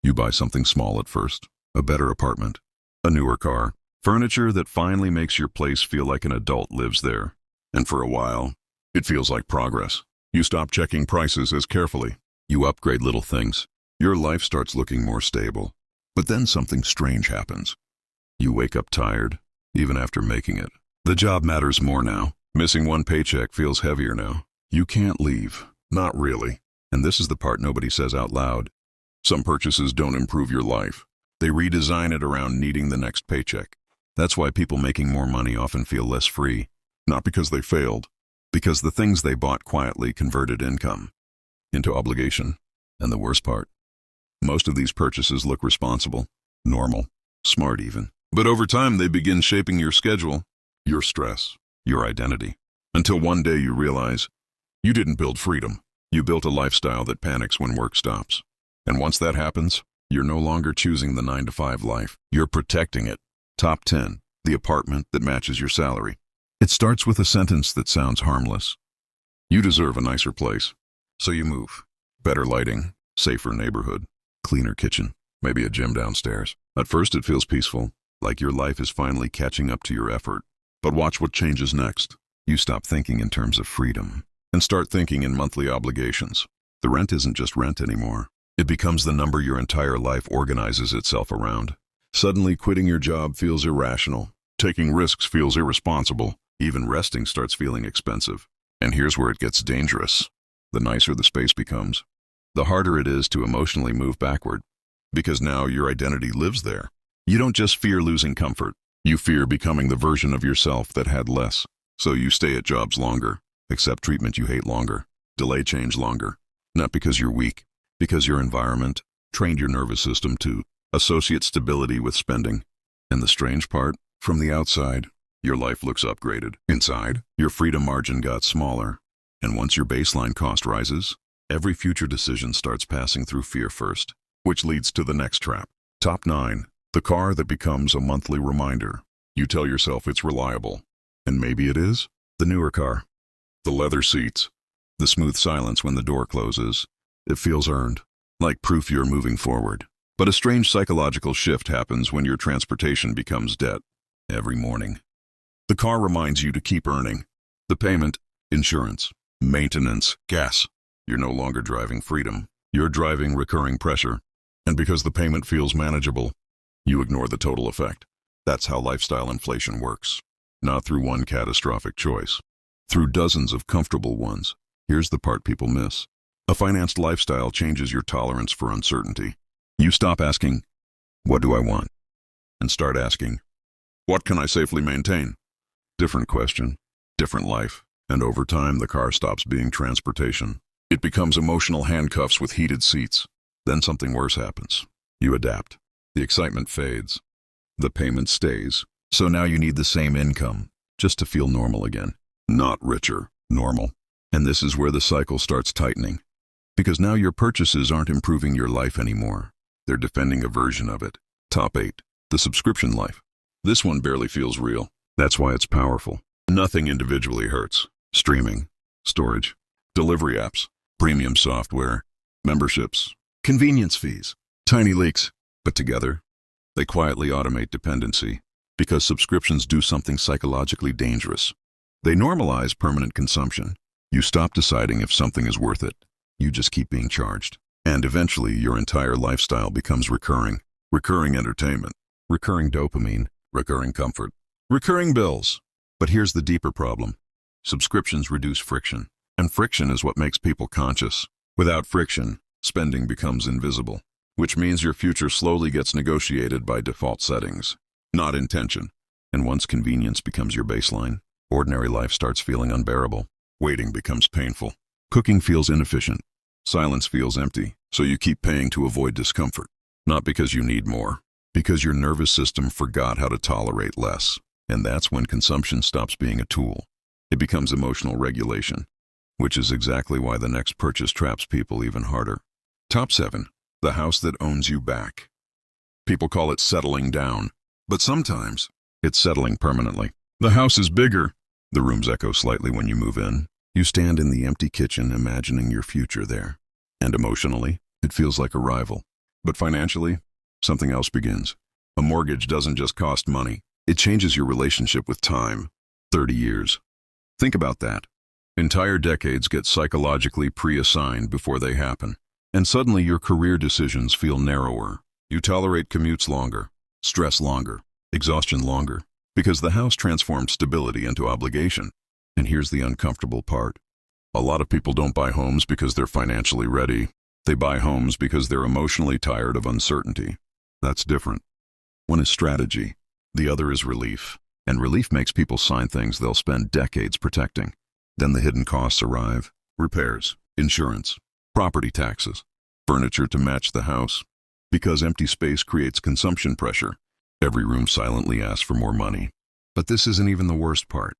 You buy something small at first, a better apartment, a newer car, furniture that finally makes your place feel like an adult lives there. And for a while, it feels like progress. You stop checking prices as carefully. You upgrade little things. Your life starts looking more stable. But then something strange happens. You wake up tired, even after making it. The job matters more now. Missing one paycheck feels heavier now. You can't leave. Not really. And this is the part nobody says out loud. Some purchases don't improve your life. They redesign it around needing the next paycheck. That's why people making more money often feel less free. Not because they failed, because the things they bought quietly converted income into obligation. And the worst part, most of these purchases look responsible, normal, smart even. But over time, they begin shaping your schedule, your stress, your identity. Until one day you realize you didn't build freedom. You built a lifestyle that panics when work stops. And once that happens, you're no longer choosing the 9-to-5 life. You're protecting it. Top 10, the apartment that matches your salary. It starts with a sentence that sounds harmless. You deserve a nicer place. So you move. Better lighting, safer neighborhood, cleaner kitchen, maybe a gym downstairs. At first it feels peaceful, like your life is finally catching up to your effort. But watch what changes next. You stop thinking in terms of freedom and start thinking in monthly obligations. The rent isn't just rent anymore. It becomes the number your entire life organizes itself around. Suddenly quitting your job feels irrational. Taking risks feels irresponsible. Even resting starts feeling expensive. And here's where it gets dangerous. The nicer the space becomes, the harder it is to emotionally move backward. Because now your identity lives there. You don't just fear losing comfort. You fear becoming the version of yourself that had less. So you stay at jobs longer, accept treatment you hate longer, delay change longer. Not because you're weak, because your environment trained your nervous system to associate stability with spending. And the strange part, from the outside, your life looks upgraded. Inside, your freedom margin got smaller. And once your baseline cost rises, every future decision starts passing through fear first, which leads to the next trap. Top 9, the car that becomes a monthly reminder. You tell yourself it's reliable. And maybe it is. The newer car. The leather seats. The smooth silence when the door closes. It feels earned, like proof you're moving forward. But a strange psychological shift happens when your transportation becomes debt. Every morning, the car reminds you to keep earning. The payment, insurance, maintenance, gas. You're no longer driving freedom. You're driving recurring pressure. And because the payment feels manageable, you ignore the total effect. That's how lifestyle inflation works. Not through one catastrophic choice. Through dozens of comfortable ones. Here's the part people miss. A financed lifestyle changes your tolerance for uncertainty. You stop asking, what do I want? And start asking, what can I safely maintain? Different question, different life. And over time, the car stops being transportation. It becomes emotional handcuffs with heated seats. Then something worse happens. You adapt. The excitement fades. The payment stays. So now you need the same income, just to feel normal again. Not richer, normal. And this is where the cycle starts tightening. Because now your purchases aren't improving your life anymore. They're defending a version of it. Top 8, the subscription life. This one barely feels real. That's why it's powerful. Nothing individually hurts. Streaming, storage, delivery apps, premium software, memberships, convenience fees, tiny leaks. But together, they quietly automate dependency. Because subscriptions do something psychologically dangerous. They normalize permanent consumption. You stop deciding if something is worth it. You just keep being charged. And eventually, your entire lifestyle becomes recurring. Recurring entertainment, recurring dopamine, recurring comfort, recurring bills. But here's the deeper problem. Subscriptions reduce friction. And friction is what makes people conscious. Without friction, spending becomes invisible. Which means your future slowly gets negotiated by default settings. Not intention. And once convenience becomes your baseline, ordinary life starts feeling unbearable. Waiting becomes painful. Cooking feels inefficient. Silence feels empty. So you keep paying to avoid discomfort. Not because you need more. Because your nervous system forgot how to tolerate less. And that's when consumption stops being a tool. It becomes emotional regulation. Which is exactly why the next purchase traps people even harder. Top 7. The house that owns you back. People call it settling down. But sometimes, it's settling permanently. The house is bigger. The rooms echo slightly when you move in. You stand in the empty kitchen imagining your future there. And emotionally, it feels like arrival. But financially, something else begins. A mortgage doesn't just cost money. It changes your relationship with time. 30 years. Think about that. Entire decades get psychologically pre-assigned before they happen. And suddenly your career decisions feel narrower. You tolerate commutes longer, stress longer, exhaustion longer, because the house transformed stability into obligation. And here's the uncomfortable part. A lot of people don't buy homes because they're financially ready. They buy homes because they're emotionally tired of uncertainty. That's different. One is strategy. The other is relief. And relief makes people sign things they'll spend decades protecting. Then the hidden costs arrive. Repairs, insurance, property taxes, furniture to match the house. Because empty space creates consumption pressure, every room silently asks for more money. But this isn't even the worst part.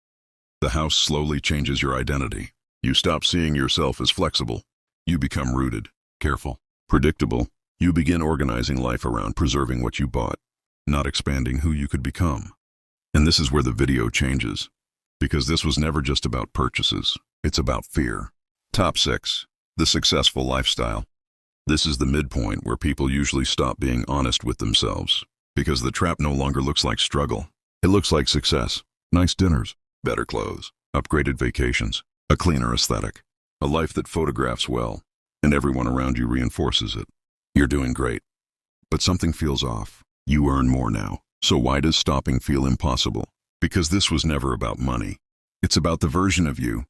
The house slowly changes your identity. You stop seeing yourself as flexible. You become rooted, careful, predictable. You begin organizing life around preserving what you bought, not expanding who you could become. And this is where the video changes. Because this was never just about purchases. It's about fear. Top 6. The successful lifestyle. This is the midpoint where people usually stop being honest with themselves. Because the trap no longer looks like struggle. It looks like success. Nice dinners, better clothes, upgraded vacations, a cleaner aesthetic, a life that photographs well, and everyone around you reinforces it. You're doing great. But something feels off. You earn more now. So why does stopping feel impossible? Because this was never about money. It's about the version of you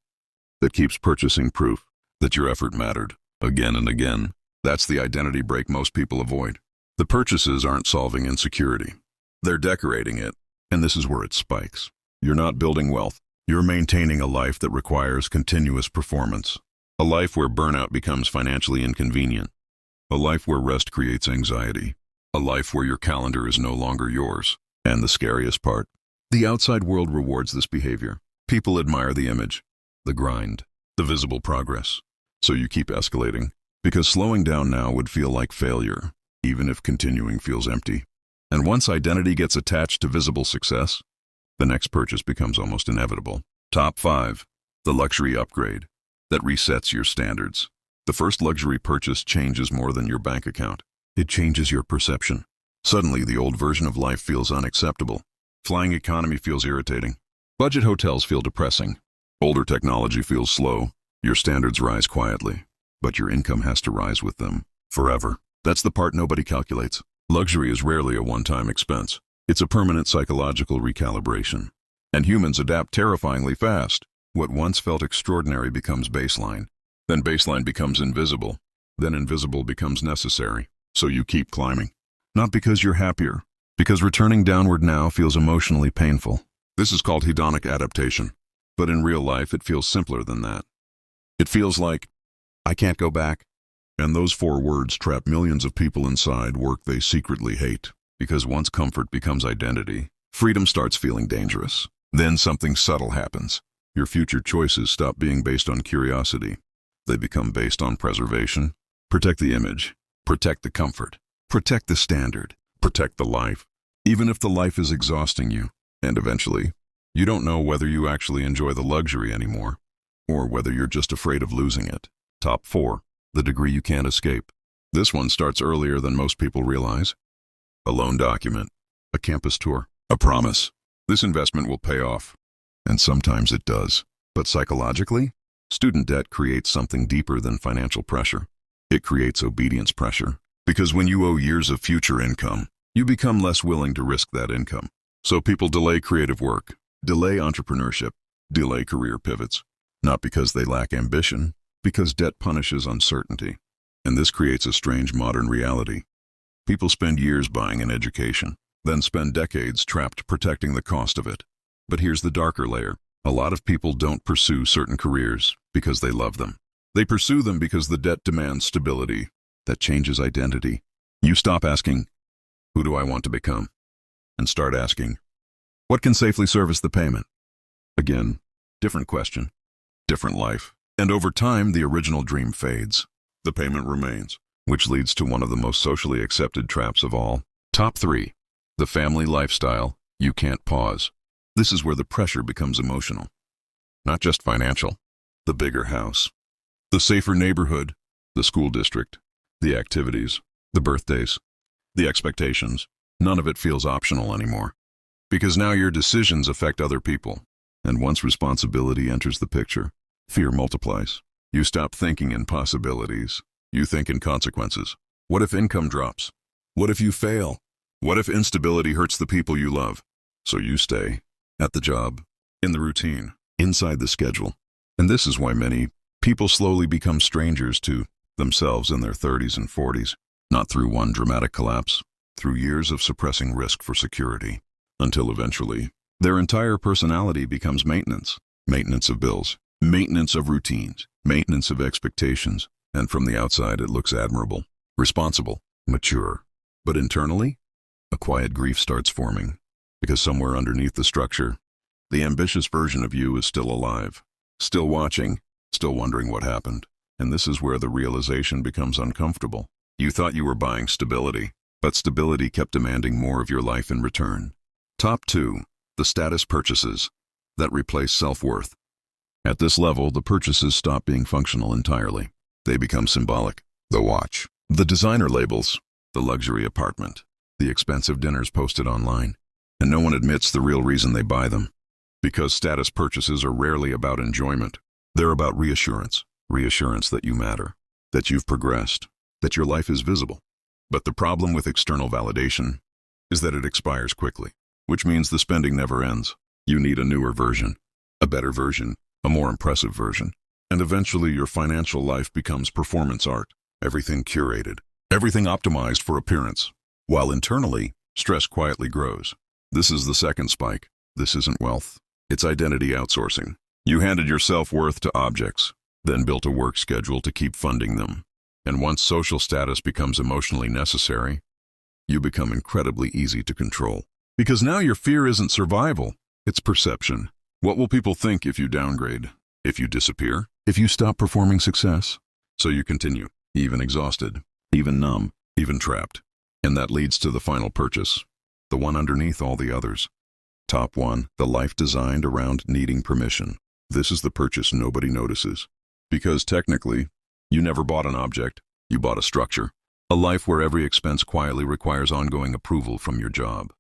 that keeps purchasing proof that your effort mattered again and again. That's the identity break most people avoid. The purchases aren't solving insecurity. They're decorating it, and this is where it spikes. You're not building wealth. You're maintaining a life that requires continuous performance. A life where burnout becomes financially inconvenient. A life where rest creates anxiety. A life where your calendar is no longer yours. And the scariest part, the outside world rewards this behavior. People admire the image, the grind, the visible progress. So you keep escalating, because slowing down now would feel like failure, even if continuing feels empty. And once identity gets attached to visible success, the next purchase becomes almost inevitable. Top 5. The luxury upgrade that resets your standards. The first luxury purchase changes more than your bank account. It changes your perception. Suddenly, the old version of life feels unacceptable. Flying economy feels irritating. Budget hotels feel depressing. Older technology feels slow. Your standards rise quietly, but your income has to rise with them forever. That's the part nobody calculates. Luxury is rarely a one-time expense. It's a permanent psychological recalibration. And humans adapt terrifyingly fast. What once felt extraordinary becomes baseline. Then baseline becomes invisible. Then invisible becomes necessary. So you keep climbing. Not because you're happier, because returning downward now feels emotionally painful. This is called hedonic adaptation. But in real life, it feels simpler than that. It feels like, I can't go back. And those 4 words trap millions of people inside work they secretly hate. Because once comfort becomes identity, freedom starts feeling dangerous. Then something subtle happens. Your future choices stop being based on curiosity. They become based on preservation. Protect the image. Protect the comfort. Protect the standard. Protect the life. Even if the life is exhausting you. And eventually, you don't know whether you actually enjoy the luxury anymore, or whether you're just afraid of losing it. Top 4. The degree you can't escape. This one starts earlier than most people realize. A loan document, a campus tour, a promise. This investment will pay off. And sometimes it does. But psychologically, student debt creates something deeper than financial pressure. It creates obedience pressure. Because when you owe years of future income, you become less willing to risk that income. So people delay creative work, delay entrepreneurship, delay career pivots. Not because they lack ambition, because debt punishes uncertainty. And this creates a strange modern reality. People spend years buying an education, then spend decades trapped protecting the cost of it. But here's the darker layer. A lot of people don't pursue certain careers because they love them. They pursue them because the debt demands stability. That changes identity. You stop asking, who do I want to become? And start asking, what can safely service the payment? Again, different question, different life. And over time, the original dream fades. The payment remains, which leads to one of the most socially accepted traps of all. Top 3. The family lifestyle you can't pause. This is where the pressure becomes emotional. Not just financial. The bigger house. The safer neighborhood. The school district. The activities. the birthdays, the expectations. None of it feels optional anymore. Because now your decisions affect other people. And once responsibility enters the picture, fear multiplies. You stop thinking in possibilities. You think in consequences. What if income drops? What if you fail? What if instability hurts the people you love? So you stay at the job, in the routine, inside the schedule. And this is why many people slowly become strangers to themselves in their 30s and 40s, not through one dramatic collapse, through years of suppressing risk for security, until eventually their entire personality becomes maintenance. Maintenance of bills, maintenance of routines, maintenance of expectations, and from the outside it looks admirable, responsible, mature. But internally, a quiet grief starts forming, because somewhere underneath the structure, the ambitious version of you is still alive, still watching, still wondering what happened. And this is where the realization becomes uncomfortable. You thought you were buying stability, but stability kept demanding more of your life in return. Top 2. The status purchases that replace self-worth. At this level, the purchases stop being functional entirely. They become symbolic. The watch, the designer labels, the luxury apartment, the expensive dinners posted online. And no one admits the real reason they buy them. Because status purchases are rarely about enjoyment. They're about reassurance. Reassurance that you matter, that you've progressed, that your life is visible. But the problem with external validation is that it expires quickly, which means the spending never ends. You need a newer version, a better version, a more impressive version. And eventually your financial life becomes performance art, everything curated, everything optimized for appearance, while internally, stress quietly grows. This is the second spike. This isn't wealth. It's identity outsourcing. You handed your self-worth to objects, then built a work schedule to keep funding them. And once social status becomes emotionally necessary, you become incredibly easy to control. Because now your fear isn't survival, it's perception. What will people think if you downgrade? If you disappear? If you stop performing success? So you continue, even exhausted, even numb, even trapped. And that leads to the final purchase, the one underneath all the others. Top 1, the life designed around needing permission. This is the purchase nobody notices. Because technically, you never bought an object, you bought a structure. A life where every expense quietly requires ongoing approval from your job.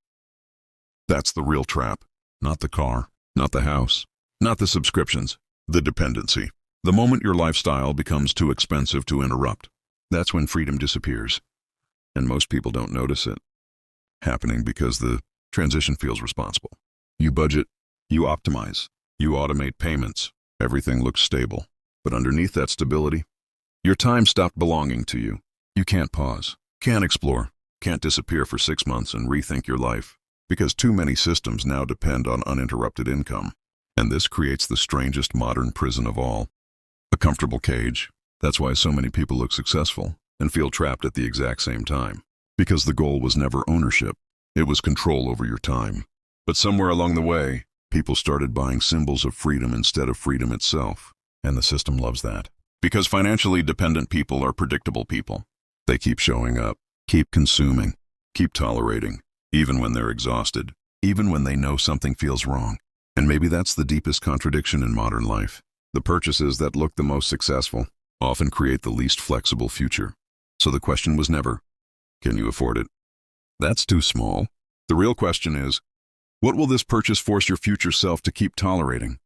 That's the real trap. Not the car, not the house, not the subscriptions, the dependency. The moment your lifestyle becomes too expensive to interrupt, that's when freedom disappears. And most people don't notice it happening because the transition feels responsible. You budget, you optimize, you automate payments. Everything looks stable. But underneath that stability, your time stopped belonging to you. You can't pause, can't explore, can't disappear for 6 months and rethink your life. Because too many systems now depend on uninterrupted income. And this creates the strangest modern prison of all. A comfortable cage. That's why so many people look successful and feel trapped at the exact same time. Because the goal was never ownership. It was control over your time. But somewhere along the way, people started buying symbols of freedom instead of freedom itself. And the system loves that. Because financially dependent people are predictable people. They keep showing up, keep consuming, keep tolerating, even when they're exhausted, even when they know something feels wrong. And maybe that's the deepest contradiction in modern life. The purchases that look the most successful often create the least flexible future. So the question was never, can you afford it? That's too small. The real question is, what will this purchase force your future self to keep tolerating?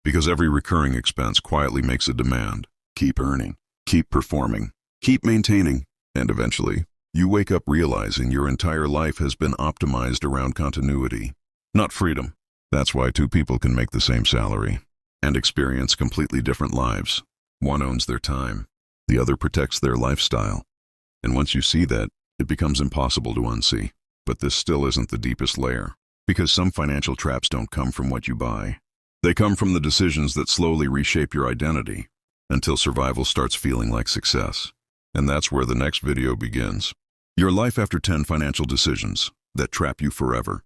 Because every recurring expense quietly makes a demand. Keep earning, keep performing, keep maintaining, and eventually, you wake up realizing your entire life has been optimized around continuity, not freedom. That's why two people can make the same salary and experience completely different lives. One owns their time, the other protects their lifestyle. And once you see that, it becomes impossible to unsee. But this still isn't the deepest layer, because some financial traps don't come from what you buy. They come from the decisions that slowly reshape your identity until survival starts feeling like success. And that's where the next video begins. Your life after 10 financial decisions that trap you forever.